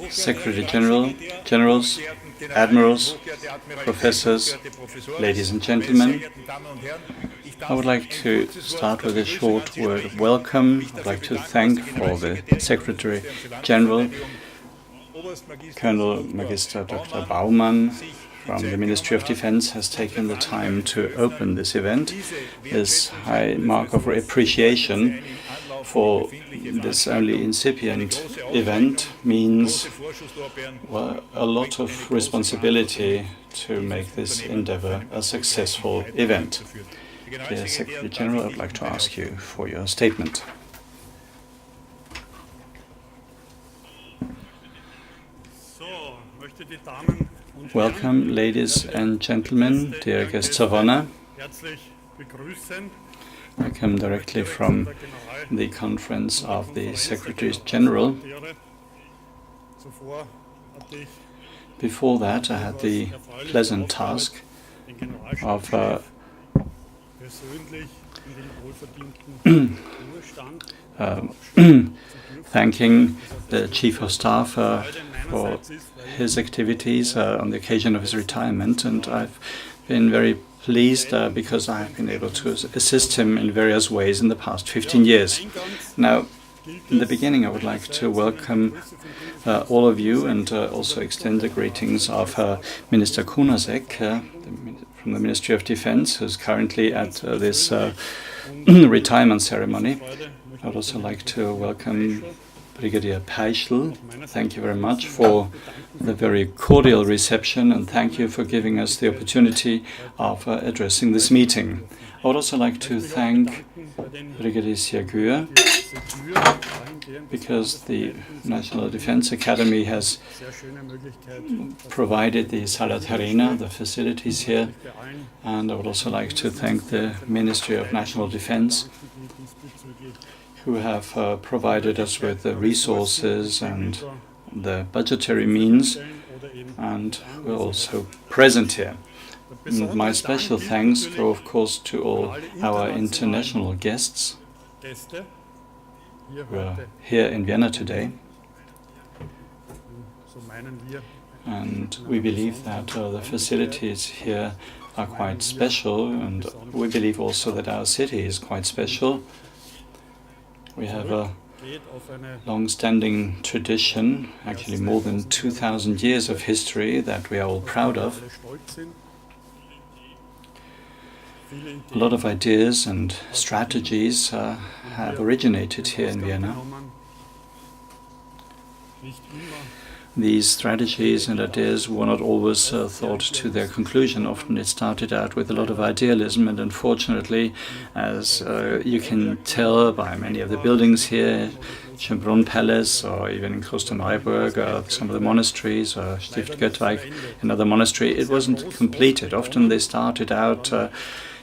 Secretary General, Generals, Admirals, Professors, ladies and gentlemen. I would like to start with a short word of welcome. I'd like to thank for the Secretary General, Colonel Magister Dr. Baumann from the Ministry of Defense has taken the time to open this event. This high mark of appreciation for this only incipient event means a lot of responsibility to make this endeavor a successful event. Dear Secretary General, I would like to ask you for your statement. Welcome, ladies and gentlemen, dear guests of honor. I come directly from the conference of the Secretaries General. Before that, I had the pleasant task of thanking the Chief of Staff for his activities on the occasion of his retirement, and I've been very pleased because I've been able to assist him in various ways in the past 15 years. Now, in the beginning, I would like to welcome all of you and also extend the greetings of Minister Kunasek from the Ministry of Defense, who's currently at this retirement ceremony. I would also like to welcome Brigadier Peischl. Thank you very much for the very cordial reception, and thank you for giving us the opportunity of addressing this meeting. I would also like to thank Brigadier Siagur, because the National Defense Academy has provided the Sala Terrena, the facilities here, and I would also like to thank the Ministry of National Defense, who have provided us with the resources and the budgetary means, and were also present here. And my special thanks go, of course, to all our international guests who are here in Vienna today. And we believe that the facilities here are quite special, and we believe also that our city is quite special. We have a long-standing tradition, actually more than 2,000 years of history that we are all proud of. A lot of ideas and strategies have originated here in Vienna. These strategies and ideas were not always thought to their conclusion. Often it started out with a lot of idealism, and unfortunately, as you can tell by many of the buildings here, Schönbrunn Palace, or even in Klosterneuburg, some of the monasteries, or Stift Göttweig, another monastery, it wasn't completed. Often they started out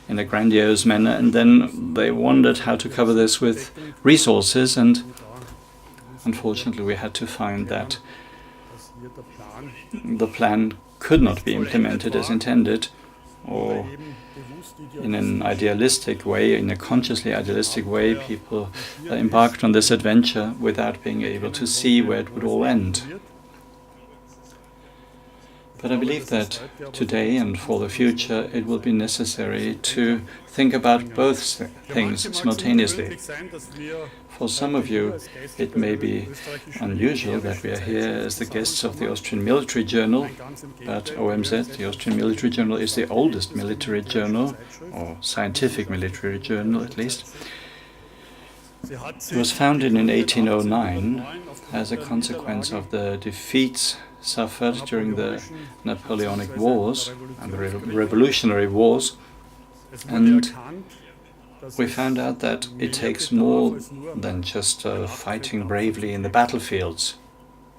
in a grandiose manner, and then they wondered how to cover this with resources, and unfortunately we had to find that the plan could not be implemented as intended, or in an idealistic way, in a consciously idealistic way, people embarked on this adventure without being able to see where it would all end. But I believe that today and for the future it will be necessary to think about both things simultaneously. For some of you, it may be unusual that we are here as the guests of the Austrian Military Journal, but OMZ, the Austrian Military Journal, is the oldest military journal, or scientific military journal at least. It was founded in 1809 as a consequence of the defeats suffered during the Napoleonic Wars and the Revolutionary Wars, and we found out that it takes more than just fighting bravely in the battlefields.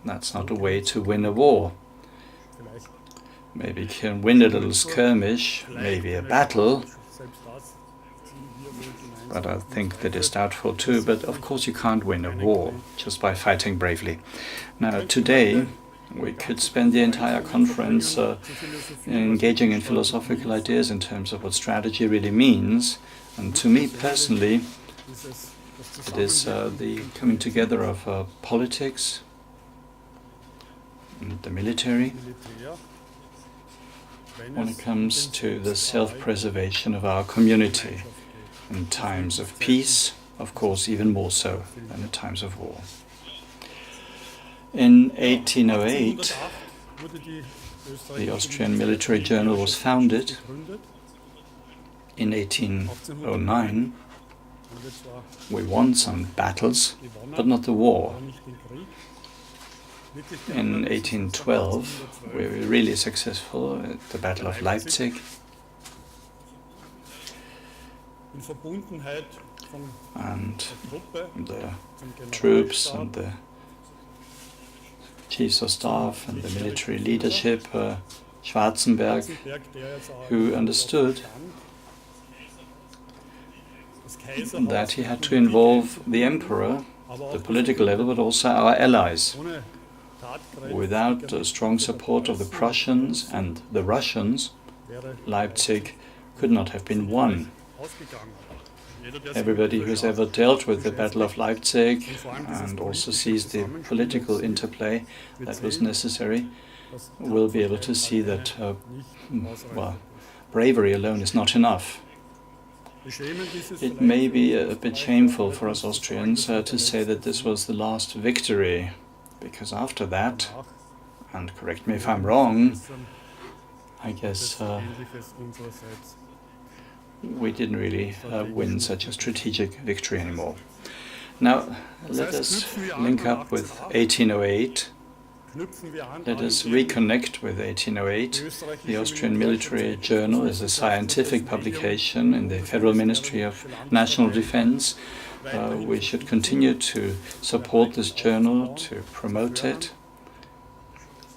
That's not a way to win a war. Maybe you can win a little skirmish, maybe a battle, but I think that is doubtful too. But of course you can't win a war just by fighting bravely. Now today we could spend the entire conference engaging in philosophical ideas in terms of what strategy really means. And to me personally, it is the coming together of politics, and the military when it comes to the self-preservation of our community in times of peace, of course even more so than in times of war. In 1808, the Austrian Military Journal was founded. In 1809, we won some battles, but not the war. In 1812, we were really successful at the Battle of Leipzig. And the troops and the chiefs of staff and the military leadership, Schwarzenberg, who understood that he had to involve the emperor, the political level, but also our allies. Without the strong support of the Prussians and the Russians, Leipzig could not have been won. Everybody who has ever dealt with the Battle of Leipzig and also sees the political interplay that was necessary will be able to see that, bravery alone is not enough. It may be a bit shameful for us Austrians to say that this was the last victory, because after that, and correct me if I'm wrong, I guess we didn't really win such a strategic victory anymore. Now, let us link up with 1808. Let us reconnect with 1808. The Austrian Military Journal is a scientific publication in the Federal Ministry of National Defense. We should continue to support this journal, to promote it,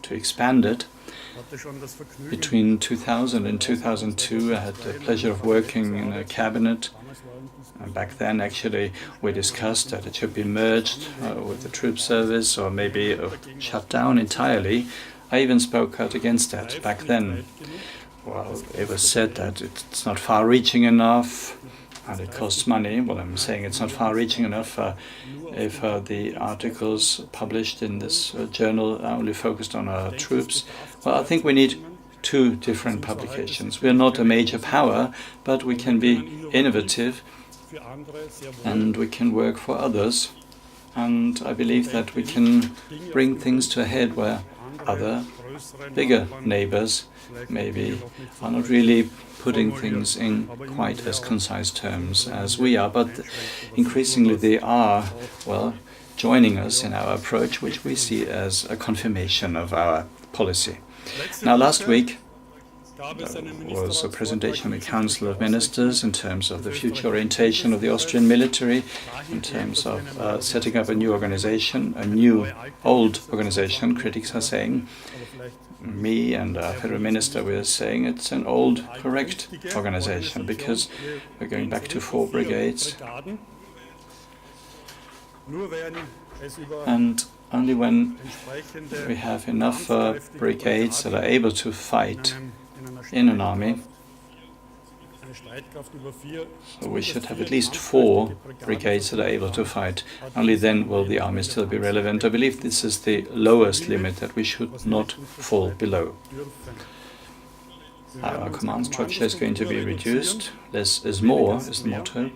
to expand it. Between 2000 and 2002, I had the pleasure of working in a cabinet. And back then, actually, we discussed that it should be merged with the troop service or maybe shut down entirely. I even spoke out against that back then. Well, it was said that it's not far-reaching enough and it costs money. Well, I'm saying it's not far-reaching enough if the articles published in this journal are only focused on our troops. Well, I think we need two different publications. We're not a major power, but we can be innovative and we can work for others. And I believe that we can bring things to a head where other, bigger neighbors maybe are not really putting things in quite as concise terms as we are, but increasingly they are, joining us in our approach, which we see as a confirmation of our policy. Now, last week was a presentation of the Council of Ministers in terms of the future orientation of the Austrian military, in terms of setting up a new organization, a new old organization, critics are saying. Me and our Federal Minister were saying it's an old, correct organization because we're going back to 4 brigades. And only when we have enough brigades that are able to fight in an army, so we should have at least 4 brigades that are able to fight. Only then will the army still be relevant. I believe this is the lowest limit that we should not fall below. Our command structure is going to be reduced. Less is more is the motto.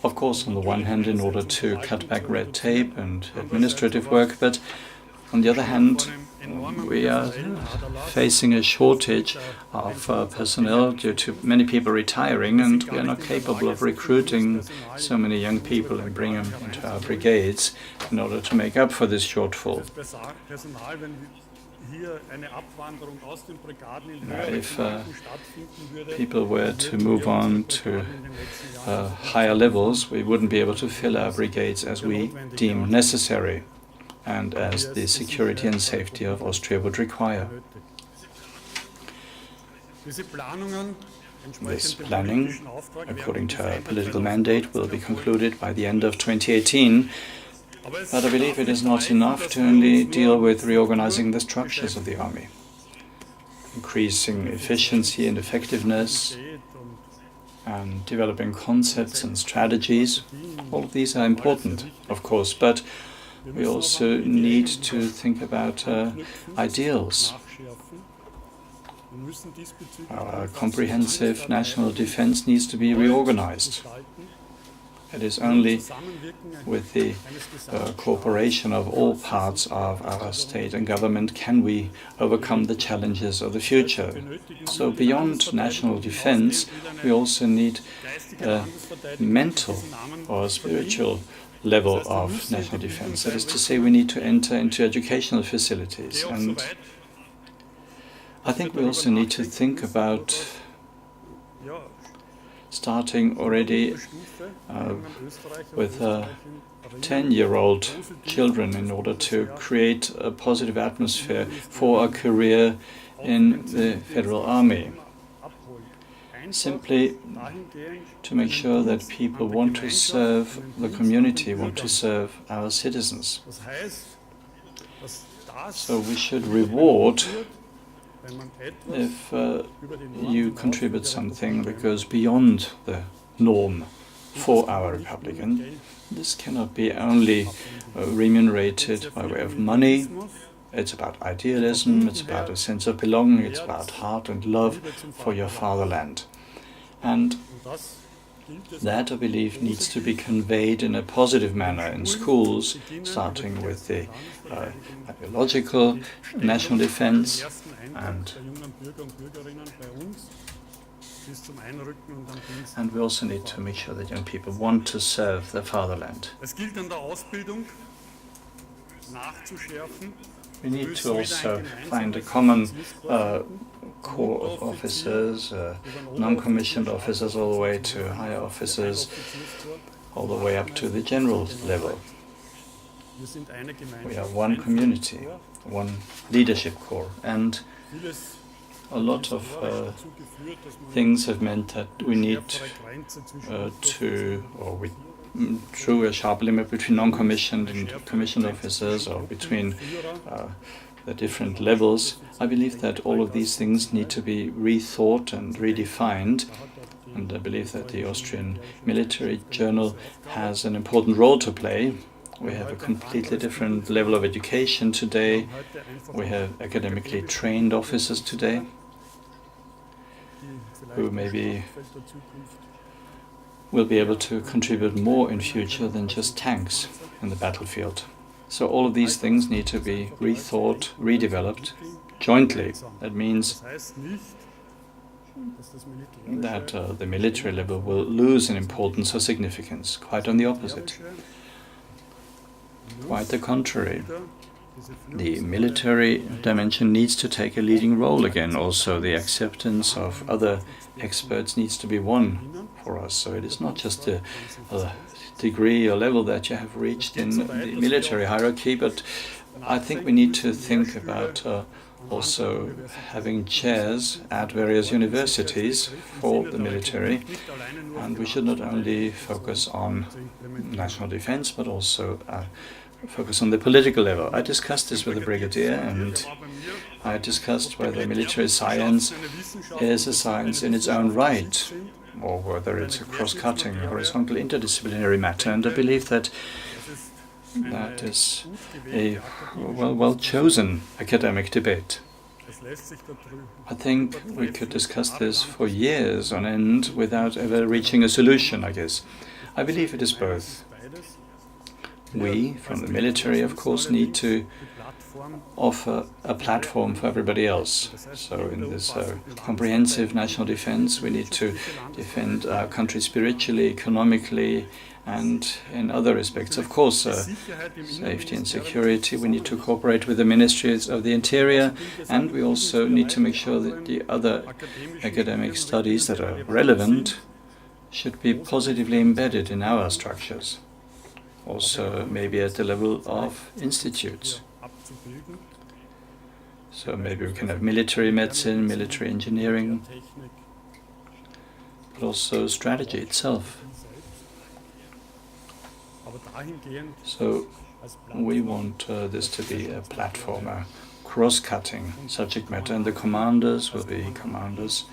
Of course, on the one hand, in order to cut back red tape and administrative work, but on the other hand, we are facing a shortage of personnel due to many people retiring, and we are not capable of recruiting so many young people and bring them into our brigades in order to make up for this shortfall. If people were to move on to higher levels, we wouldn't be able to fill our brigades as we deem necessary and as the security and safety of Austria would require. This planning, according to our political mandate, will be concluded by the end of 2018. But I believe it is not enough to only deal with reorganizing the structures of the army. Increasing efficiency and effectiveness and developing concepts and strategies, all of these are important, of course, but we also need to think about ideals. Our comprehensive national defense needs to be reorganized. It is only with the cooperation of all parts of our state and government can we overcome the challenges of the future. So beyond national defense, we also need a mental or spiritual level of national defense. That is to say, we need to enter into educational facilities. And I think we also need to think about starting already with 10-year-old children in order to create a positive atmosphere for a career in the Federal Army. Simply to make sure that people want to serve the community, want to serve our citizens. So we should reward if you contribute something that goes beyond the norm for our republic. And this cannot be only remunerated by way of money. It's about idealism, it's about a sense of belonging, it's about heart and love for your fatherland. And that, I believe, needs to be conveyed in a positive manner in schools, starting with the ideological national defense and we also need to make sure that young people want to serve their fatherland. We need to also find a common corps of officers, non-commissioned officers all the way to higher officers, all the way up to the general level. We are one community, one leadership corps, and a lot of things have meant that we need we drew a sharp limit between non-commissioned and commissioned officers, or between the different levels. I believe that all of these things need to be rethought and redefined, and I believe that the Austrian Military Journal has an important role to play. We have a completely different level of education today. We have academically trained officers today who maybe will be able to contribute more in future than just tanks in the battlefield. So all of these things need to be rethought, redeveloped jointly. That means that the military level will lose in importance or significance. Quite on the opposite. Quite the contrary. The military dimension needs to take a leading role again. Also, the acceptance of other experts needs to be won for us. So it is not just a degree or level that you have reached in the military hierarchy, but I think we need to think about also having chairs at various universities for the military, and we should not only focus on national defense but also focus on the political level. I discussed this with the brigadier, and I discussed whether military science is a science in its own right, or whether it's a cross-cutting, horizontal, interdisciplinary matter. And I believe that that is a well-chosen academic debate. I think we could discuss this for years on end without ever reaching a solution, I guess. I believe it is both. We, from the military, of course, need to offer a platform for everybody else. So in this comprehensive national defense, we need to defend our country spiritually, economically, and in other respects. Of course, safety and security, we need to cooperate with the ministries of the interior, and we also need to make sure that the other academic studies that are relevant should be positively embedded in our structures. Also, maybe at the level of institutes. So maybe we can have military medicine, military engineering, but also strategy itself. So we want this to be a platform, a cross-cutting subject matter, and the commanders will be commanders.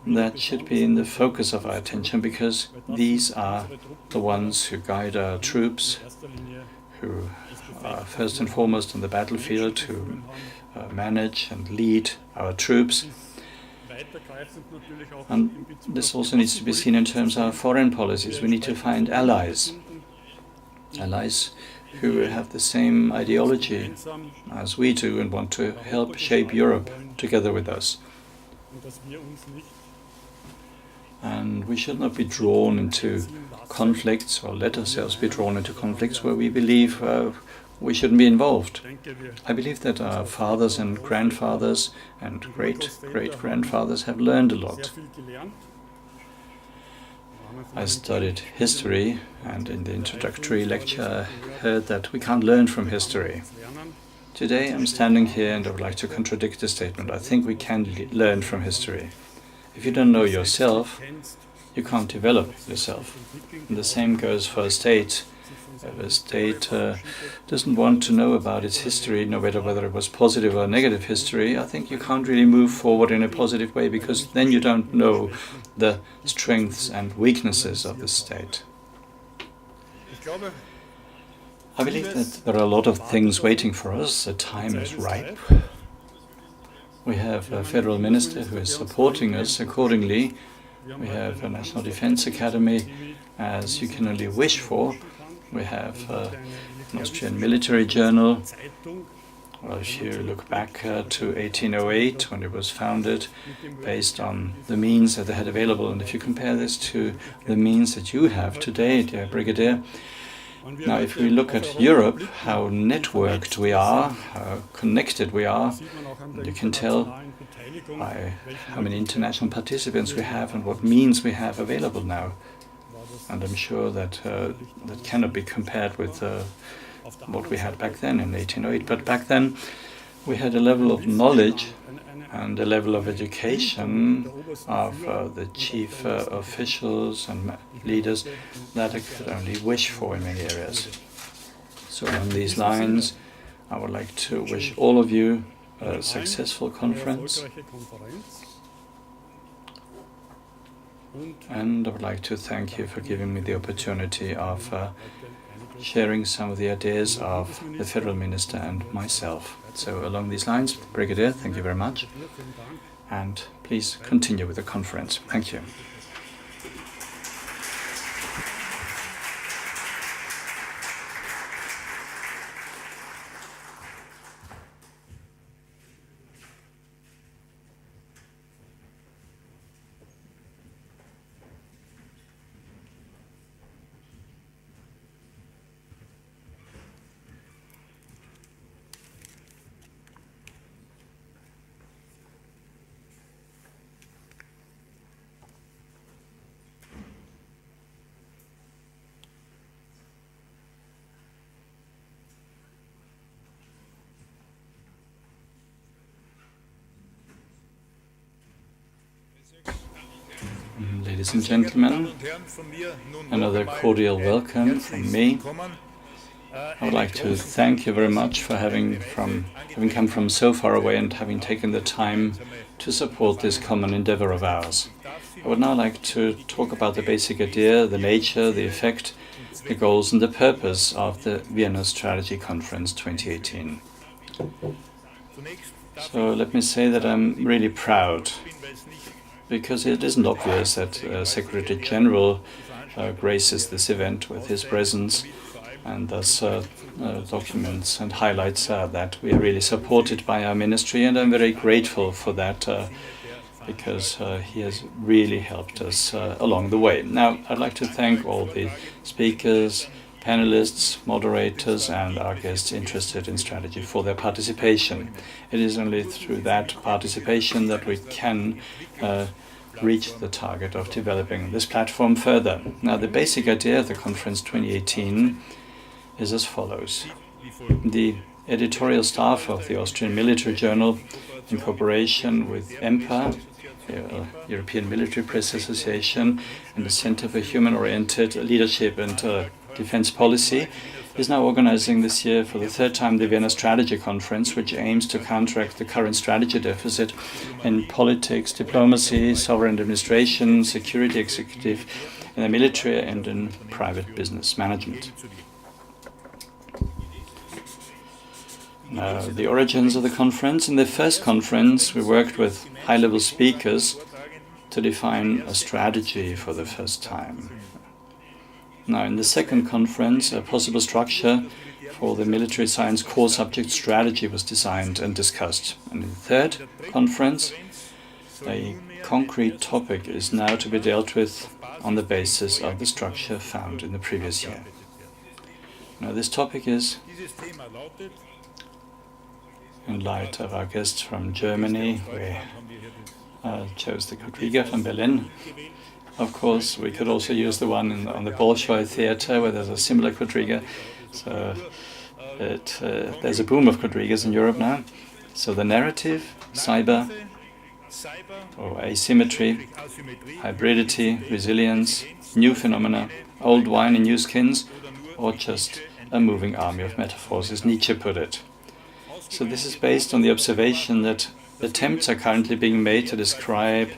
That should be in the focus of our attention, because these are the ones who guide our troops, who are first and foremost on the battlefield to manage and lead our troops. And this also needs to be seen in terms of our foreign policies. We need to find allies who have the same ideology as we do and want to help shape Europe together with us. And we should not be drawn into conflicts or let ourselves be drawn into conflicts where we believe we shouldn't be involved. I believe that our fathers and grandfathers and great-great-grandfathers have learned a lot. I studied history, and in the introductory lecture I heard that we can't learn from history. Today I'm standing here and I would like to contradict this statement. I think we can learn from history. If you don't know yourself, you can't develop yourself. And the same goes for a state. If a state doesn't want to know about its history, no matter whether it was positive or negative history, I think you can't really move forward in a positive way, because then you don't know the strengths and weaknesses of the state. I believe that there are a lot of things waiting for us. The time is ripe. We have a federal minister who is supporting us accordingly. We have a National Defense Academy, as you can only wish for. We have an Austrian military journal. Well, if you look back to 1808, when it was founded, based on the means that they had available, and if you compare this to the means that you have today, dear Brigadier, now if we look at Europe, how networked we are, how connected we are, you can tell by how many international participants we have and what means we have available now. And I'm sure that that cannot be compared with what we had back then in 1808. But back then we had a level of knowledge and a level of education of the chief officials and leaders that I could only wish for in many areas. So on these lines, I would like to wish all of you a successful conference. And I would like to thank you for giving me the opportunity of sharing some of the ideas of the Federal Minister and myself. So along these lines, Brigadier, thank you very much. And please continue with the conference. Thank you. Ladies and gentlemen, another cordial welcome from me. I would like to thank you very much for having come from so far away and having taken the time to support this common endeavor of ours. I would now like to talk about the basic idea, the nature, the effect, the goals and the purpose of the Vienna Strategy Conference 2018. So let me say that I'm really proud, because it isn't obvious that Secretary General graces this event with his presence, and thus documents and highlights that we are really supported by our ministry, and I'm very grateful for that, because he has really helped us along the way. Now, I'd like to thank all the speakers, panelists, moderators, and our guests interested in strategy for their participation. It is only through that participation that we can reach the target of developing this platform further. Now, the basic idea of the conference 2018 is as follows. The editorial staff of the Austrian Military Journal, in cooperation with EMPA, the European Military Press Association, and the Center for Human-Oriented Leadership and Defense Policy, is now organizing this year for the third time the Vienna Strategy Conference, which aims to counteract the current strategy deficit in politics, diplomacy, sovereign administration, security executive, in the military and in private business management. Now, the origins of the conference. In the first conference, we worked with high-level speakers to define a strategy for the first time. Now, in the second conference, a possible structure for the military science core subject strategy was designed and discussed. And in the third conference, a concrete topic is now to be dealt with on the basis of the structure found in the previous year. Now, this topic is, in light of our guests from Germany, we chose the Quadriga from Berlin. Of course, we could also use the one on the Bolshoi Theatre, where there's a similar Quadriga. So there's a boom of Quadrigas in Europe now. So the narrative, cyber, or asymmetry, hybridity, resilience, new phenomena, old wine in new skins, or just a moving army of metaphors, as Nietzsche put it. So this is based on the observation that attempts are currently being made to describe,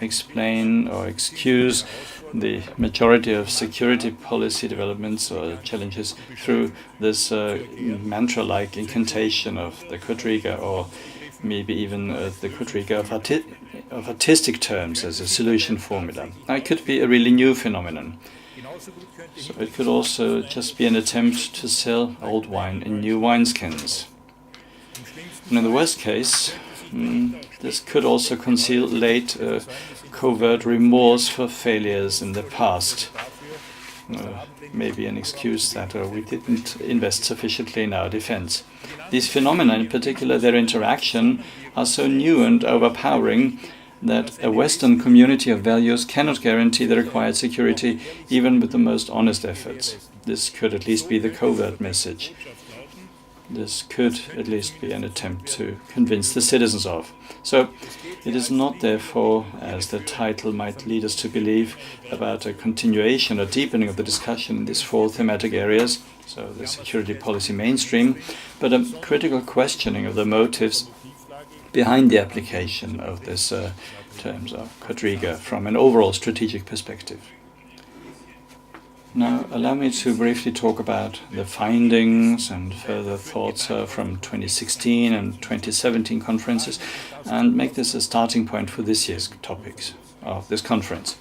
explain or excuse the majority of security policy developments or challenges through this mantra-like incantation of the Quadriga, or maybe even the Quadriga of artistic terms as a solution formula. Now, it could be a really new phenomenon. So it could also just be an attempt to sell old wine in new wineskins. And in the worst case, this could also conceal late covert remorse for failures in the past. Maybe an excuse that we didn't invest sufficiently in our defense. These phenomena, in particular their interaction, are so new and overpowering that a Western community of values cannot guarantee the required security even with the most honest efforts. This could at least be the covert message. This could at least be an attempt to convince the citizens of. So it is not, therefore, as the title might lead us to believe, about a continuation or deepening of the discussion in these four thematic areas, so the security policy mainstream, but a critical questioning of the motives behind the application of this terms of Quadriga from an overall strategic perspective. Now, allow me to briefly talk about the findings and further thoughts from 2016 and 2017 conferences, and make this a starting point for this year's topics of this conference.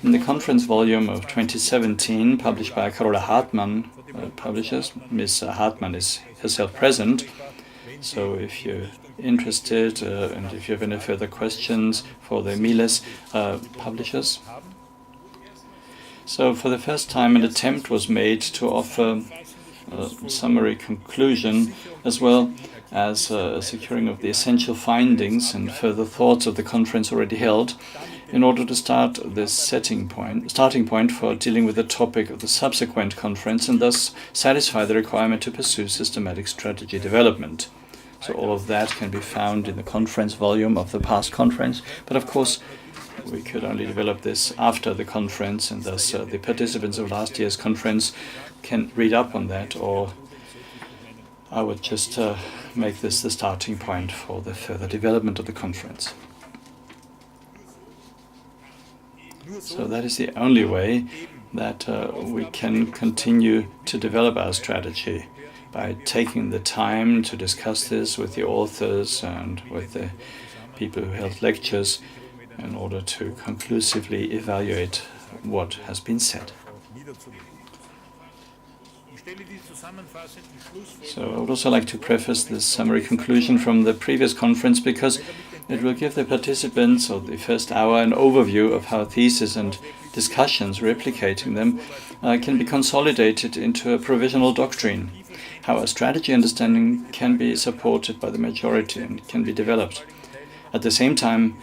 In the conference volume of 2017, published by Carola Hartmann publishers, Ms. Hartmann is herself present, so if you're interested and if you have any further questions for the Miles publishers. So for the first time, an attempt was made to offer a summary conclusion as well as a securing of the essential findings and further thoughts of the conference already held, in order to start this starting point for dealing with the topic of the subsequent conference and thus satisfy the requirement to pursue systematic strategy development. So all of that can be found in the conference volume of the past conference, but of course we could only develop this after the conference, and thus the participants of last year's conference can read up on that, or I would just make this the starting point for the further development of the conference. So that is the only way that we can continue to develop our strategy, by taking the time to discuss this with the authors and with the people who held lectures, in order to conclusively evaluate what has been said. So I would also like to preface this summary conclusion from the previous conference, because it will give the participants of the first hour an overview of how thesis and discussions, replicating them, can be consolidated into a provisional doctrine, how a strategy understanding can be supported by the majority and can be developed. At the same time,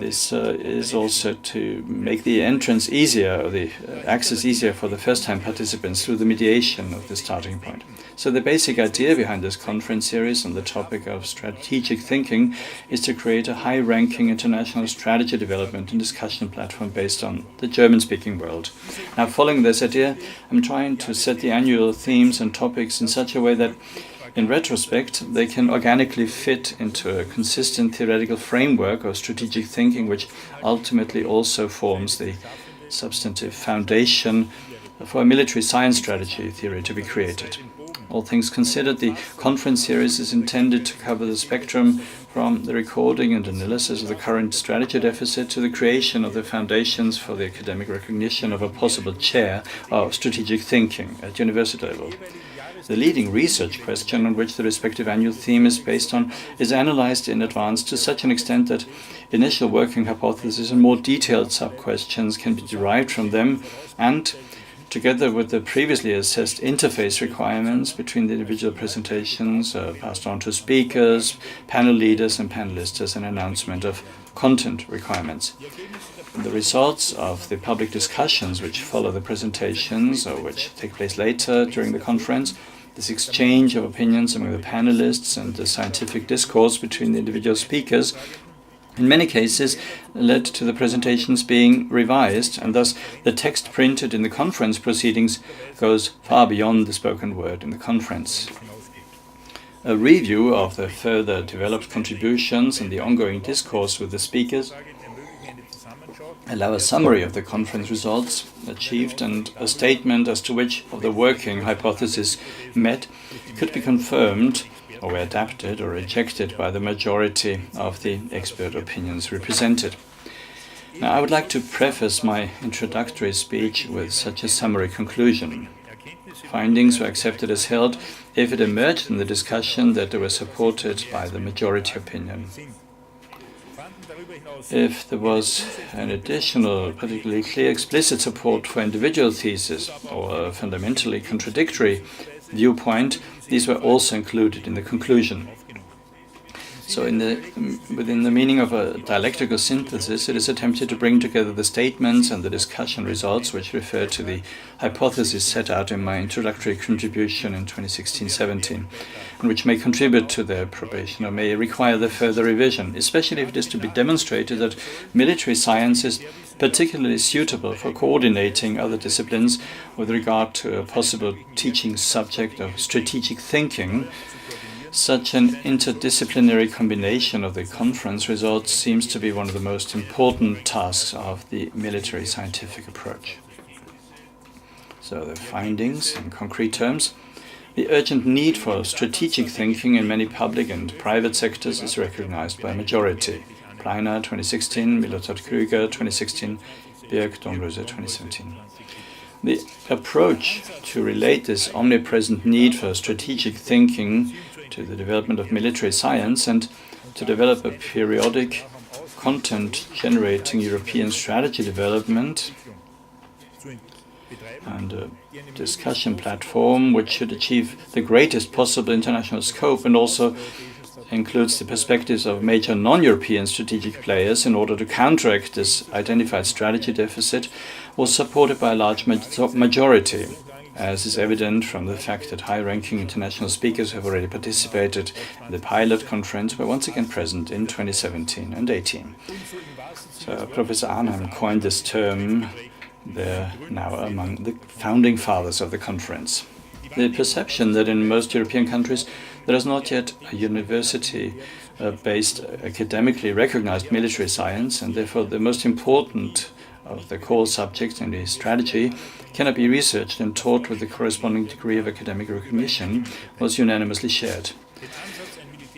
this is also to make the entrance easier, or the access easier for the first-time participants through the mediation of the starting point. So the basic idea behind this conference series on the topic of strategic thinking is to create a high-ranking international strategy development and discussion platform based on the German-speaking world. Now, following this idea, I'm trying to set the annual themes and topics in such a way that in retrospect, they can organically fit into a consistent theoretical framework of strategic thinking, which ultimately also forms the substantive foundation for a military science strategy theory to be created. All things considered, the conference series is intended to cover the spectrum from the recording and analysis of the current strategy deficit to the creation of the foundations for the academic recognition of a possible chair of strategic thinking at university level. The leading research question on which the respective annual theme is based on is analyzed in advance to such an extent that initial working hypotheses and more detailed sub-questions can be derived from them, and together with the previously assessed interface requirements between the individual presentations passed on to speakers, panel leaders and panelists as an announcement of content requirements. The results of the public discussions which follow the presentations or which take place later during the conference, this exchange of opinions among the panelists and the scientific discourse between the individual speakers, in many cases led to the presentations being revised, and thus the text printed in the conference proceedings goes far beyond the spoken word in the conference. A review of the further developed contributions and the ongoing discourse with the speakers allow a summary of the conference results achieved and a statement as to which of the working hypotheses met could be confirmed or were adapted or rejected by the majority of the expert opinions represented. Now, I would like to preface my introductory speech with such a summary conclusion. Findings were accepted as held if it emerged in the discussion that they were supported by the majority opinion. If there was an additional, particularly clear, explicit support for individual theses or a fundamentally contradictory viewpoint, these were also included in the conclusion. So within the meaning of a dialectical synthesis, it is attempted to bring together the statements and the discussion results which refer to the hypothesis set out in my introductory contribution in 2016-17, and which may contribute to their approbation or may require the further revision, especially if it is to be demonstrated that military science is particularly suitable for coordinating other disciplines with regard to a possible teaching subject of strategic thinking. Such an interdisciplinary combination of the conference results seems to be one of the most important tasks of the military scientific approach. So the findings, in concrete terms: the urgent need for strategic thinking in many public and private sectors is recognized by a majority. Pleiner 2016, Milotard-Krüger 2016, Birk-Domröse 2017. The approach to relate this omnipresent need for strategic thinking to the development of military science and to develop a periodic content-generating European strategy development and a discussion platform which should achieve the greatest possible international scope and also includes the perspectives of major non-European strategic players in order to counteract this identified strategy deficit, was supported by a large majority, as is evident from the fact that high-ranking international speakers who have already participated in the pilot conference were once again present in 2017 and 18. So Professor Arnhem coined this term. They're now among the founding fathers of the conference. The perception that in most European countries there is not yet a university-based academically recognized military science, and therefore the most important of the core subjects in the strategy cannot be researched and taught with the corresponding degree of academic recognition, was unanimously shared.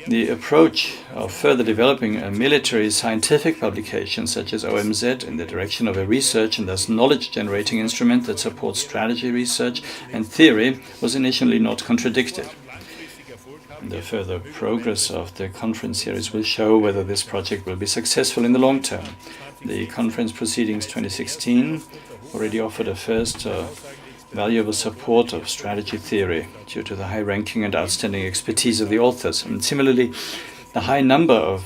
The approach of further developing a military scientific publication such as OMZ in the direction of a research and thus knowledge-generating instrument that supports strategy research and theory was initially not contradicted. The further progress of the conference series will show whether this project will be successful in the long term. The conference proceedings 2016 already offered a first valuable support of strategy theory due to the high ranking and outstanding expertise of the authors. And similarly, the high number of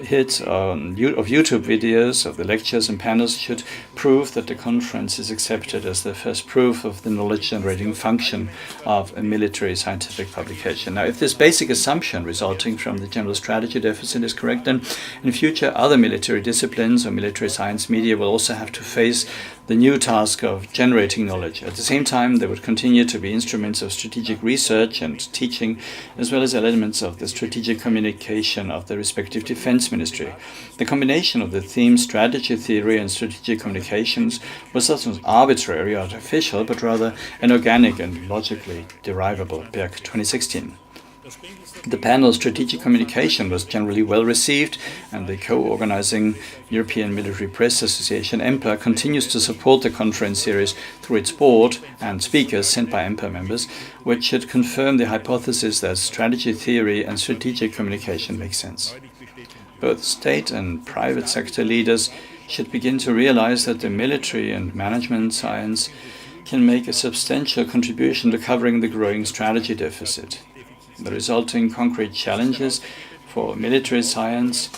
hits of YouTube videos of the lectures and panels should prove that the conference is accepted as the first proof of the knowledge-generating function of a military scientific publication. Now, if this basic assumption resulting from the general strategy deficit is correct, then in future other military disciplines or military science media will also have to face the new task of generating knowledge. At the same time, they would continue to be instruments of strategic research and teaching, as well as elements of the strategic communication of the respective defense ministry. The combination of the themes strategy theory and strategic communications was thus not arbitrary or artificial, but rather an organic and logically derivable. Berg, 2016. The panel Strategic Communication was generally well received, and the co-organizing European Military Press Association, EMPA, continues to support the conference series through its board and speakers sent by EMPA members, which should confirm the hypothesis that strategy theory and strategic communication make sense. Both state and private sector leaders should begin to realize that the military and management science can make a substantial contribution to covering the growing strategy deficit. The resulting concrete challenges for military science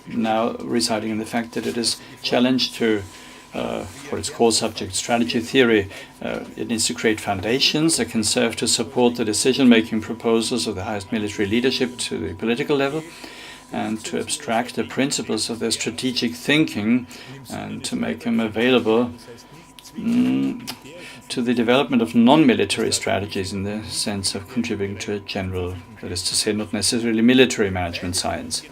now residing in the fact that it is challenged to, for its core subject, strategy theory. It needs to create foundations that can serve to support the decision-making proposals of the highest military leadership to the political level, and to abstract the principles of their strategic thinking and to make them available to the development of non-military strategies in the sense of contributing to a general, that is to say, not necessarily military management science.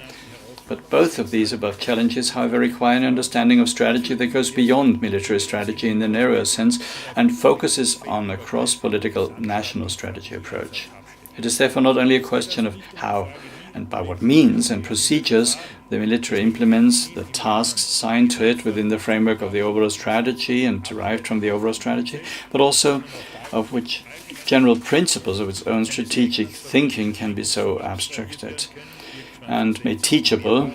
But both of these above challenges, however, require an understanding of strategy that goes beyond military strategy in the narrower sense and focuses on a cross-political national strategy approach. It is therefore not only a question of how and by what means and procedures the military implements the tasks assigned to it within the framework of the overall strategy and derived from the overall strategy, but also of which general principles of its own strategic thinking can be so abstracted and made teachable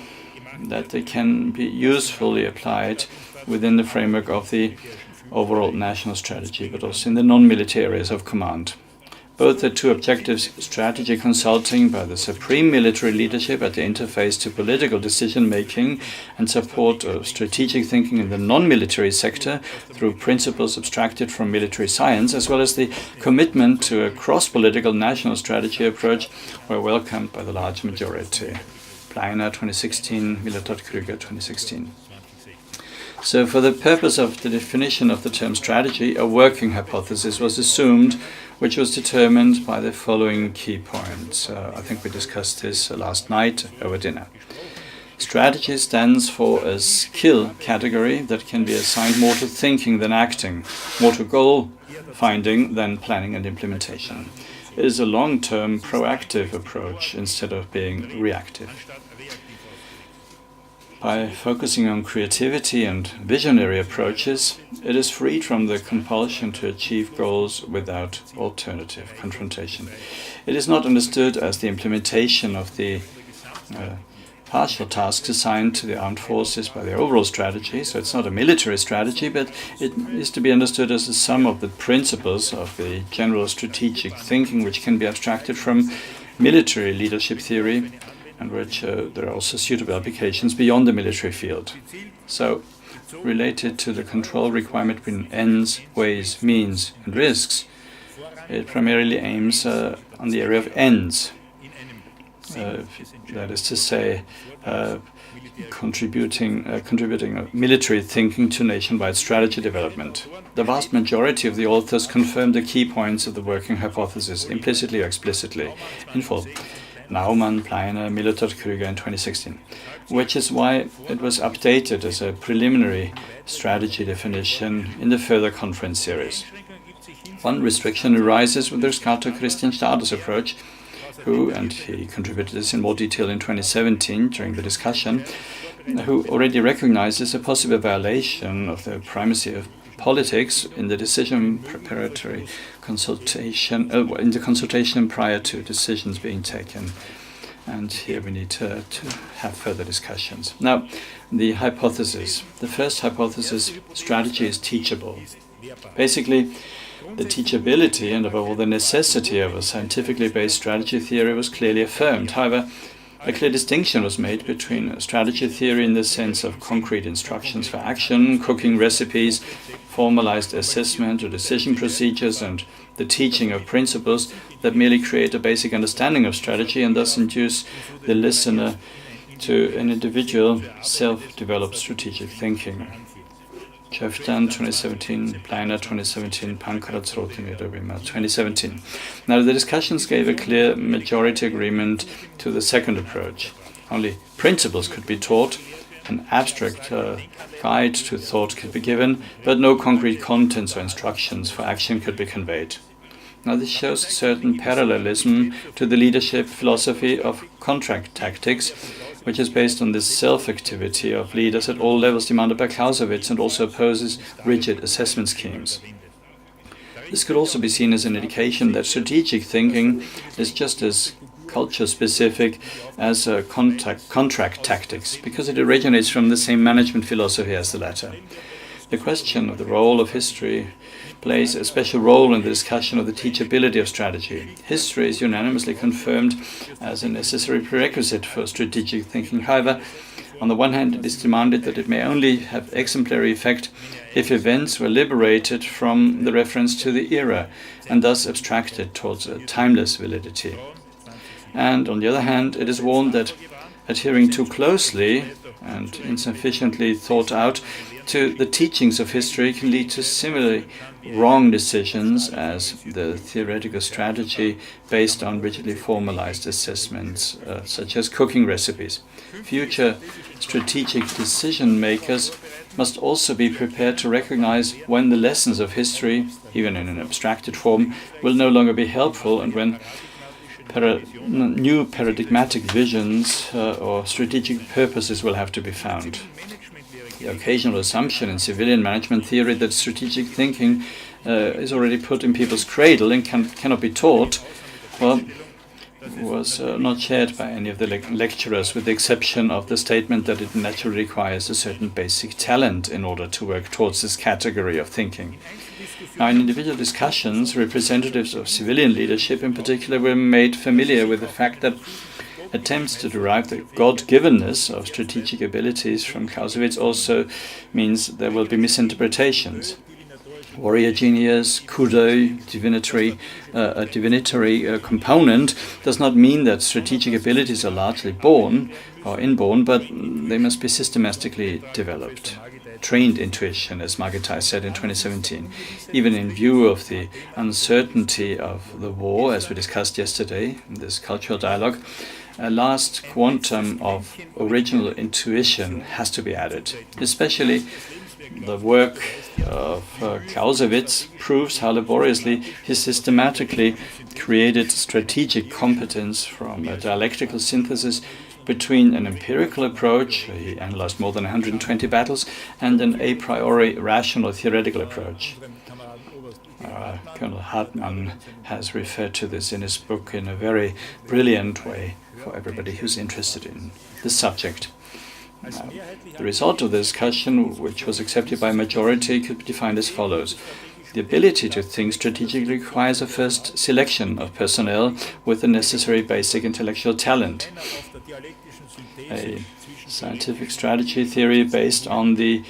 that they can be usefully applied within the framework of the overall national strategy, but also in the non-military areas of command. Both the two objectives, strategy consulting by the supreme military leadership at the interface to political decision-making and support of strategic thinking in the non-military sector through principles abstracted from military science, as well as the commitment to a cross-political national strategy approach, were welcomed by the large majority. Pleiner, 2016, Krüger, 2016. So for the purpose of the definition of the term strategy, a working hypothesis was assumed, which was determined by the following key points. I think we discussed this last night over dinner. Strategy stands for a skill category that can be assigned more to thinking than acting, more to goal finding than planning and implementation. It is a long-term proactive approach instead of being reactive. By focusing on creativity and visionary approaches, it is freed from the compulsion to achieve goals without alternative confrontation. It is not understood as the implementation of the partial tasks assigned to the armed forces by the overall strategy, so it's not a military strategy, but it is to be understood as the sum of the principles of the general strategic thinking, which can be abstracted from military leadership theory, and which there are also suitable applications beyond the military field. So, related to the control requirement between ends, ways, means, and risks, it primarily aims on the area of ends. That is to say, contributing military thinking to nationwide strategy development. The vast majority of the authors confirmed the key points of the working hypothesis, implicitly or explicitly, in full. Naumann, Pleiner, Krüger in 2016, which is why it was updated as a preliminary strategy definition in the further conference series. One restriction arises with regard to Christian Stader's approach, who, and he contributed this in more detail in 2017 during the discussion, who already recognizes a possible violation of the primacy of politics in the decision preparatory consultation, in the consultation prior to decisions being taken. And here we need to have further discussions. Now, the hypothesis. The first hypothesis, strategy is teachable. Basically, the teachability and above all the necessity of a scientifically based strategy theory was clearly affirmed. However, a clear distinction was made between strategy theory in the sense of concrete instructions for action, cooking recipes, formalized assessment or decision procedures, and the teaching of principles that merely create a basic understanding of strategy and thus induce the listener to an individual self-developed strategic thinking. Schöftan 2017, Bleiner 2017, Pankratz, Rotheneder, Wimmer 2017. Now the discussions gave a clear majority agreement to the second approach. Only principles could be taught, an abstract guide to thought could be given, but no concrete contents or instructions for action could be conveyed. Now this shows a certain parallelism to the leadership philosophy of contract tactics, which is based on the self-activity of leaders at all levels demanded by Clausewitz and also opposes rigid assessment schemes. This could also be seen as an indication that strategic thinking is just as culture-specific as contract tactics, because it originates from the same management philosophy as the latter. The question of the role of history plays a special role in the discussion of the teachability of strategy. History is unanimously confirmed as a necessary prerequisite for strategic thinking. However, on the one hand, it is demanded that it may only have exemplary effect if events were liberated from the reference to the era and thus abstracted towards a timeless validity. And on the other hand, it is warned that adhering too closely and insufficiently thought out to the teachings of history can lead to similarly wrong decisions as the theoretical strategy based on rigidly formalized assessments, such as cooking recipes. Future strategic decision makers must also be prepared to recognize when the lessons of history, even in an abstracted form, will no longer be helpful, and when new paradigmatic visions or strategic purposes will have to be found. The occasional assumption in civilian management theory that strategic thinking is already put in people's cradle and cannot be taught, well, was not shared by any of the lecturers, with the exception of the statement that it naturally requires a certain basic talent in order to work towards this category of thinking. Now, in individual discussions, representatives of civilian leadership in particular were made familiar with the fact that attempts to derive the God-givenness of strategic abilities from Clausewitz also means there will be misinterpretations. Warrior genius, kudo, a divinatory component does not mean that strategic abilities are largely born or inborn, but they must be systematically developed. Trained intuition, as Margitai said in 2017. Even in view of the uncertainty of the war, as we discussed yesterday in this cultural dialogue, a last quantum of original intuition has to be added. Especially the work of Clausewitz proves how laboriously he systematically created strategic competence from a dialectical synthesis between an empirical approach, he analyzed more than 120 battles, and an a priori rational theoretical approach. Colonel Hartmann has referred to this in his book in a very brilliant way for everybody who's interested in the subject. The result of the discussion, which was accepted by a majority, could be defined as follows. The ability to think strategically requires a first selection of personnel with the necessary basic intellectual talent. A scientific strategy theory based on the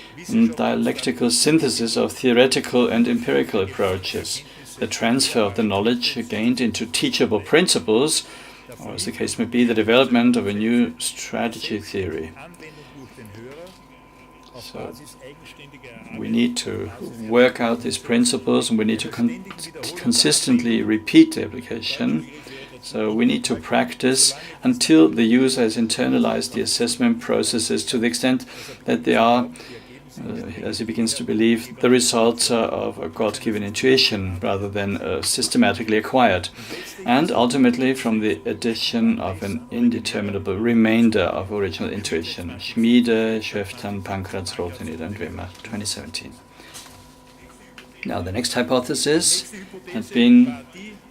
dialectical synthesis of theoretical and empirical approaches, the transfer of the knowledge gained into teachable principles, or as the case may be, the development of a new strategy theory. So we need to work out these principles, and we need to consistently repeat the application. So we need to practice until the user has internalized the assessment processes to the extent that they are, as he begins to believe, the results of a God-given intuition rather than systematically acquired, and ultimately from the addition of an indeterminable remainder of original intuition. Schmiede, Schöftan, Pankratz, Rotheneder, and Wimmer, 2017. Now, the next hypothesis had been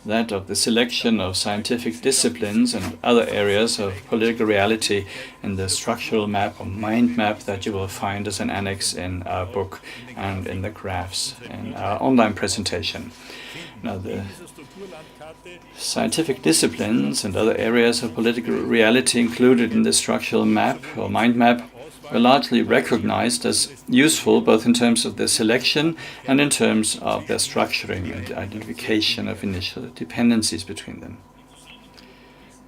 that of the selection of scientific disciplines and other areas of political reality in the structural map or mind map that you will find as an annex in our book and in the graphs in our online presentation. Now, the scientific disciplines and other areas of political reality included in the structural map or mind map were largely recognized as useful both in terms of their selection and in terms of their structuring and identification of initial dependencies between them.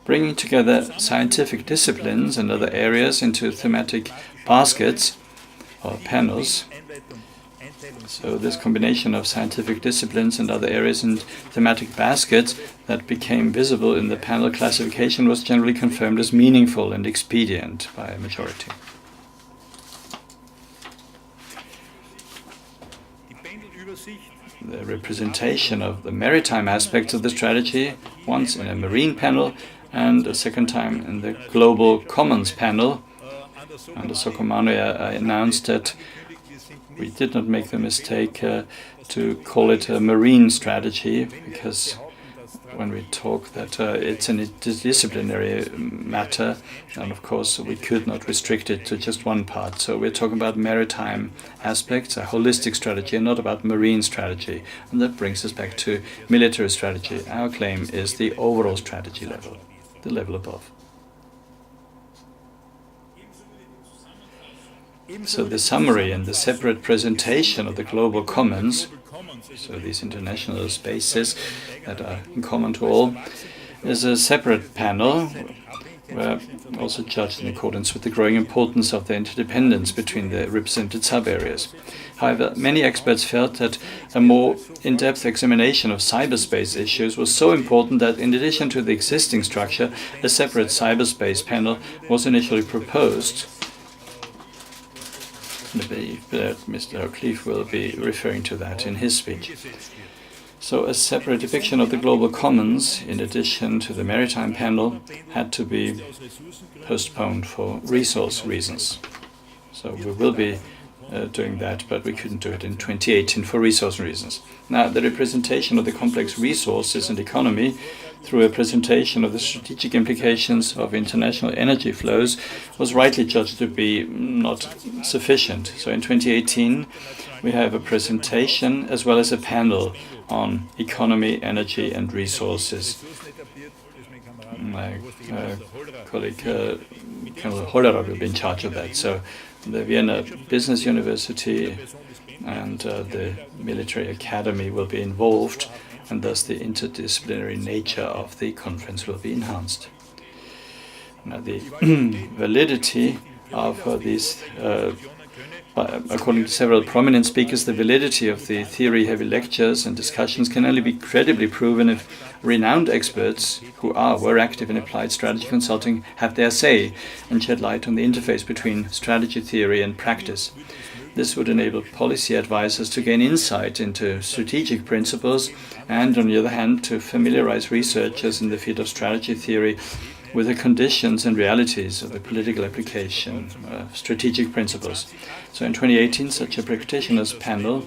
Bringing together scientific disciplines and other areas into thematic baskets or panels So this combination of scientific disciplines and other areas and thematic baskets that became visible in the panel classification was generally confirmed as meaningful and expedient by a majority. The representation of the maritime aspects of the strategy, once in a marine panel and a second time in the global commons panel. Under Sokomano, I announced that we did not make the mistake to call it a marine strategy, because when we talk that it's an interdisciplinary matter, and of course we could not restrict it to just one part. So we're talking about maritime aspects, a holistic strategy, and not about marine strategy. And that brings us back to military strategy. Our claim is the overall strategy level, the level above. So the summary and the separate presentation of the global commons, so these international spaces that are in common to all, is a separate panel where also judged in accordance with the growing importance of the interdependence between the represented sub-areas. However, many experts felt that a more in-depth examination of cyberspace issues was so important that in addition to the existing structure, a separate cyberspace panel was initially proposed. I believe that Mr. O'Cleave will be referring to that in his speech. So a separate depiction of the global commons, in addition to the maritime panel, had to be postponed for resource reasons. So we will be doing that, but we couldn't do it in 2018 for resource reasons. Now, the representation of the complex resources and economy through a presentation of the strategic implications of international energy flows was rightly judged to be not sufficient. So in 2018, we have a presentation as well as a panel on economy, energy and resources. My colleague Colonel Hollerer will be in charge of that. So the Vienna Business University and the Military Academy will be involved, and thus the interdisciplinary nature of the conference will be enhanced. Now, the validity of these, according to several prominent speakers, the validity of the theory-heavy lectures and discussions can only be credibly proven if renowned experts who were active in applied strategy consulting have their say and shed light on the interface between strategy theory and practice. This would enable policy advisors to gain insight into strategic principles and, on the other hand, to familiarize researchers in the field of strategy theory with the conditions and realities of the political application of strategic principles. So in 2018, such a practitioners panel,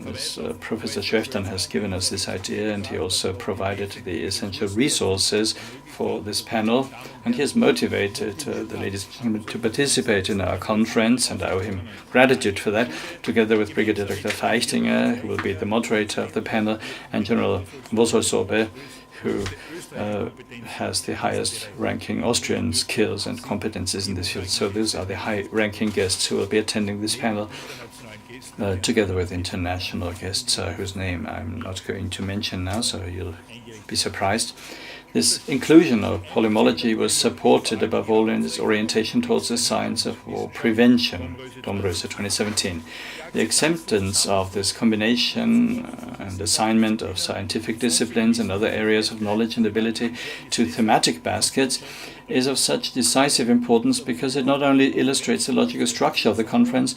as Professor Schweftan has given us this idea, and he also provided the essential resources for this panel, and he has motivated the ladies and gentlemen to participate in our conference, and I owe him gratitude for that, together with Brigadier Dr. Feichtinger, who will be the moderator of the panel, and General Wosolsobe, who has the highest ranking Austrian skills and competencies in this field. So these are the high-ranking guests who will be attending this panel, together with international guests whose name I'm not going to mention now, so you'll be surprised. This inclusion of polymology was supported above all in its orientation towards the science of war prevention, Domröse 2017. The acceptance of this combination and assignment of scientific disciplines and other areas of knowledge and ability to thematic baskets is of such decisive importance because it not only illustrates the logical structure of the conference,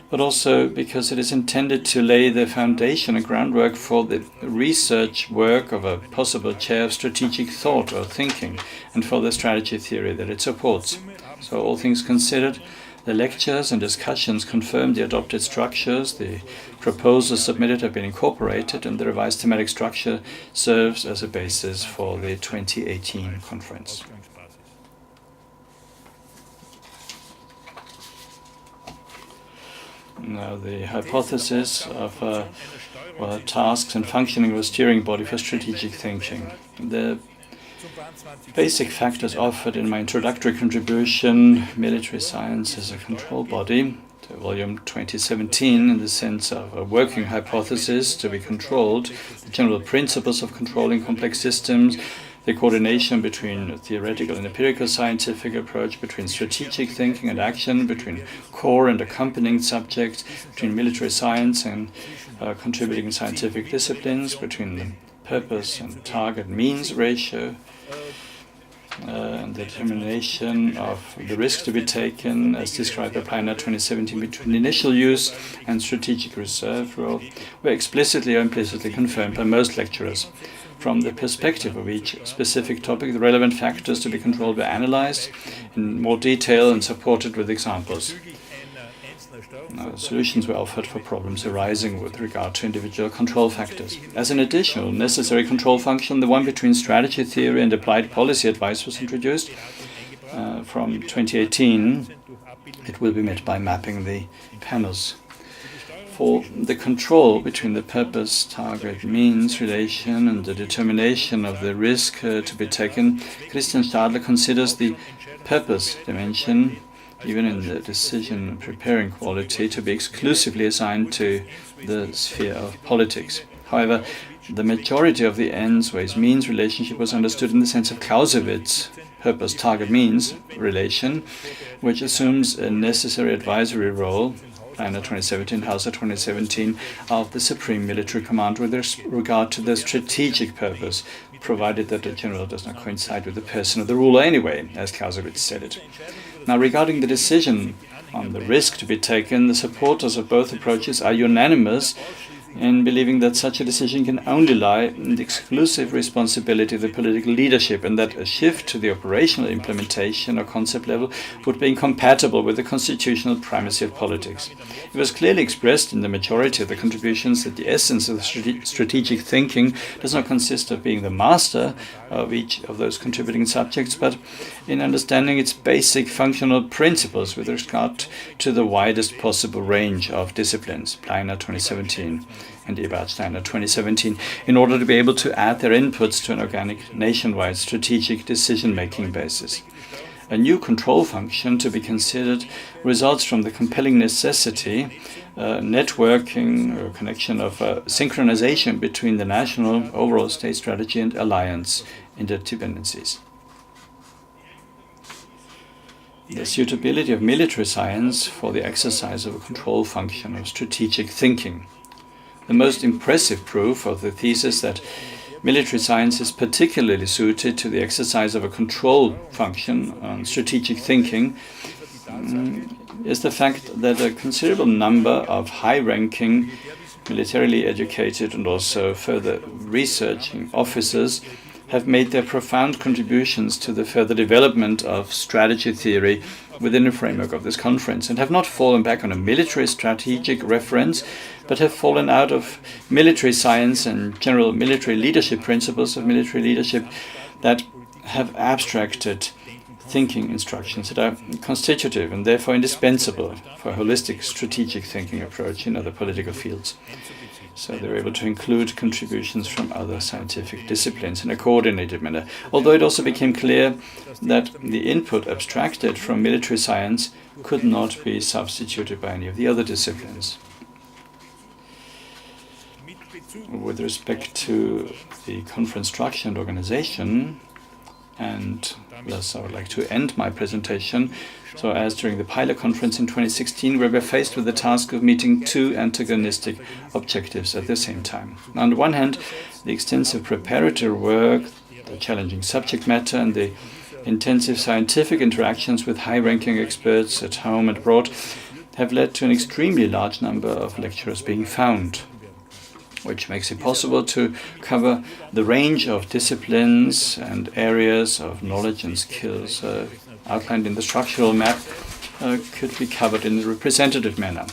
but also because it is intended to lay the foundation and groundwork for the research work of a possible chair of strategic thought or thinking, and for the strategy theory that it supports. So all things considered, the lectures and discussions confirm the adopted structures, the proposals submitted have been incorporated, and the revised thematic structure serves as a basis for the 2018 conference. Now, the hypothesis of tasks and functioning of a steering body for strategic thinking. The basic factors offered in my introductory contribution, Military Science as a Control Body, to volume 2017, in the sense of a working hypothesis to be controlled, the general principles of controlling complex systems, the coordination between theoretical and empirical scientific approach, between strategic thinking and action, between core and accompanying subjects, between military science and contributing scientific disciplines, between the purpose and target means ratio, and the determination of the risk to be taken, as described by Pliner 2017, between initial use and strategic reserve role, were explicitly or implicitly confirmed by most lecturers. From the perspective of each specific topic, the relevant factors to be controlled were analyzed in more detail and supported with examples. Solutions were offered for problems arising with regard to individual control factors. As an additional necessary control function, the one between strategy theory and applied policy advice was introduced. From 2018, it will be met by mapping the panels. For the control between the purpose, target, means relation and the determination of the risk to be taken, Christian Stadler considers the purpose dimension, even in the decision preparing quality, to be exclusively assigned to the sphere of politics. However, the majority of the ends-ways-means relationship was understood in the sense of Clausewitz's purpose-target-means relation, which assumes a necessary advisory role, Pliner 2017, Hauser 2017, of the Supreme Military Command with regard to the strategic purpose, provided that the general does not coincide with the person of the ruler anyway, as Clausewitz said it. Now, regarding the decision on the risk to be taken, the supporters of both approaches are unanimous in believing that such a decision can only lie in the exclusive responsibility of the political leadership, and that a shift to the operational implementation or concept level would be incompatible with the constitutional primacy of politics. It was clearly expressed in the majority of the contributions that the essence of the strategic thinking does not consist of being the master of each of those contributing subjects, but in understanding its basic functional principles with regard to the widest possible range of disciplines, Pliner 2017 and Eberhard-Steiner 2017, in order to be able to add their inputs to an organic nationwide strategic decision-making basis. A new control function to be considered results from the compelling necessity, networking or connection of synchronization between the national overall state strategy and alliance interdependencies. The suitability of military science for the exercise of a control function of strategic thinking. The most impressive proof of the thesis that military science is particularly suited to the exercise of a control function on strategic thinking is the fact that a considerable number of high-ranking, militarily educated and also further researching officers have made their profound contributions to the further development of strategy theory within the framework of this conference, and have not fallen back on a military strategic reference, but have fallen out of military science and general military leadership principles of military leadership that have abstracted thinking instructions that are constitutive and therefore indispensable for a holistic strategic thinking approach in other political fields. So they were able to include contributions from other scientific disciplines in a coordinated manner, although it also became clear that the input abstracted from military science could not be substituted by any of the other disciplines. With respect to the conference structure and organization, and thus I would like to end my presentation. So as during the pilot conference in 2016, we were faced with the task of meeting two antagonistic objectives at the same time. On the one hand, the extensive preparatory work, the challenging subject matter, and the intensive scientific interactions with high-ranking experts at home and abroad have led to an extremely large number of lecturers being found, which makes it possible to cover the range of disciplines and areas of knowledge and skills outlined in the structural map could be covered in a representative manner.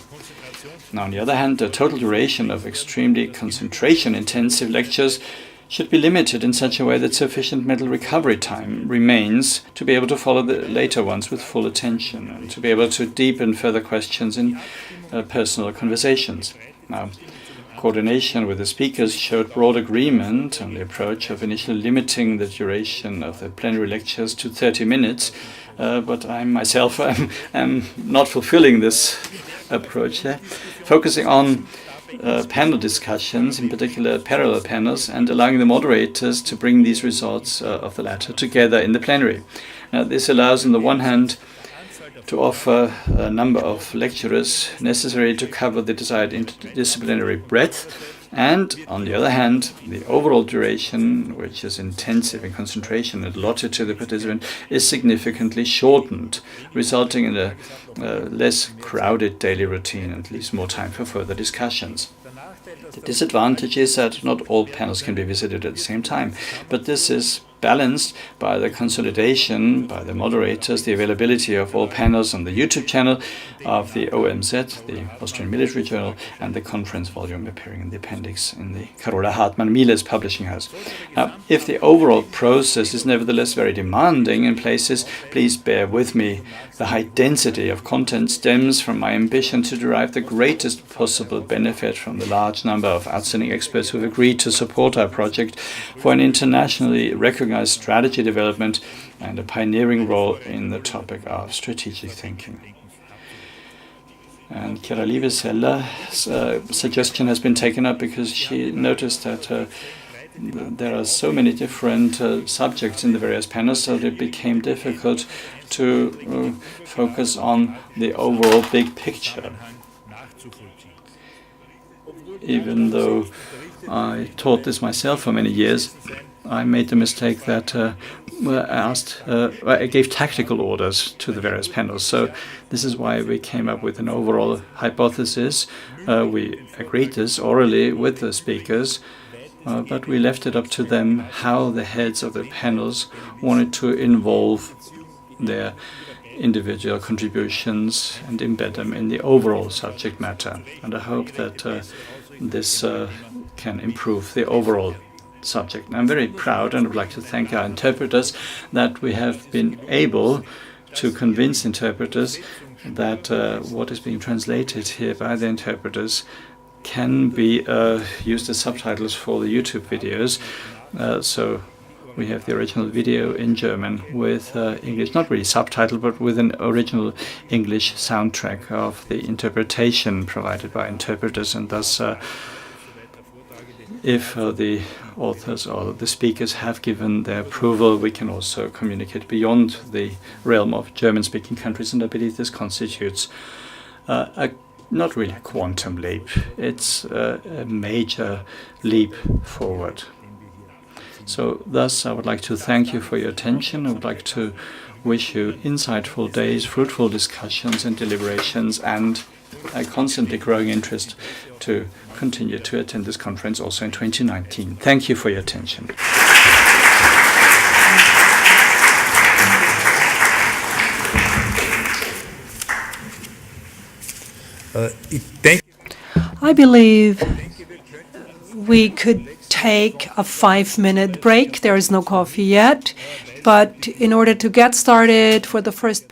Now, on the other hand, the total duration of extremely concentration-intensive lectures should be limited in such a way that sufficient mental recovery time remains to be able to follow the later ones with full attention and to be able to deepen further questions in personal conversations. Now, coordination with the speakers showed broad agreement on the approach of initially limiting the duration of the plenary lectures to 30 minutes, but I myself am not fulfilling this approach here, focusing on panel discussions, in particular parallel panels, and allowing the moderators to bring these results of the latter together in the plenary. Now, this allows, on the one hand, to offer a number of lecturers necessary to cover the desired interdisciplinary breadth, and on the other hand, the overall duration, which is intensive in concentration and allotted to the participant, is significantly shortened, resulting in a less crowded daily routine and leaves more time for further discussions. The disadvantage is that not all panels can be visited at the same time, but this is balanced by the consolidation by the moderators, the availability of all panels on the YouTube channel of the OMZ, the Austrian Military Journal, and the conference volume appearing in the appendix in the Carola Hartmann-Miles publishing house. Now, if the overall process is nevertheless very demanding in places, please bear with me. The high density of content stems from my ambition to derive the greatest possible benefit from the large number of outstanding experts who have agreed to support our project for an internationally recognized strategy development and a pioneering role in the topic of strategic thinking. And Chiara Liebeseller's suggestion has been taken up because she noticed that there are so many different subjects in the various panels, so it became difficult to focus on the overall big picture. Even though I taught this myself for many years, I made the mistake that I gave tactical orders to the various panels. So this is why we came up with an overall hypothesis. We agreed this orally with the speakers, but we left it up to them how the heads of the panels wanted to involve their individual contributions and embed them in the overall subject matter. And I hope that this can improve the overall subject. I'm very proud and would like to thank our interpreters that we have been able to convince interpreters that what is being translated here by the interpreters can be used as subtitles for the YouTube videos. So we have the original video in German with English, not really subtitled, but with an original English soundtrack of the interpretation provided by interpreters, and thus if the authors or the speakers have given their approval, we can also communicate beyond the realm of German-speaking countries, and I believe this constitutes not really a quantum leap. It's a major leap forward. So thus I would like to thank you for your attention. I would like to wish you insightful days, fruitful discussions and deliberations, and a constantly growing interest to continue to attend this conference also in 2019. Thank you for your attention. I believe we could take a 5-minute break. There is no coffee yet, but in order to get started for the first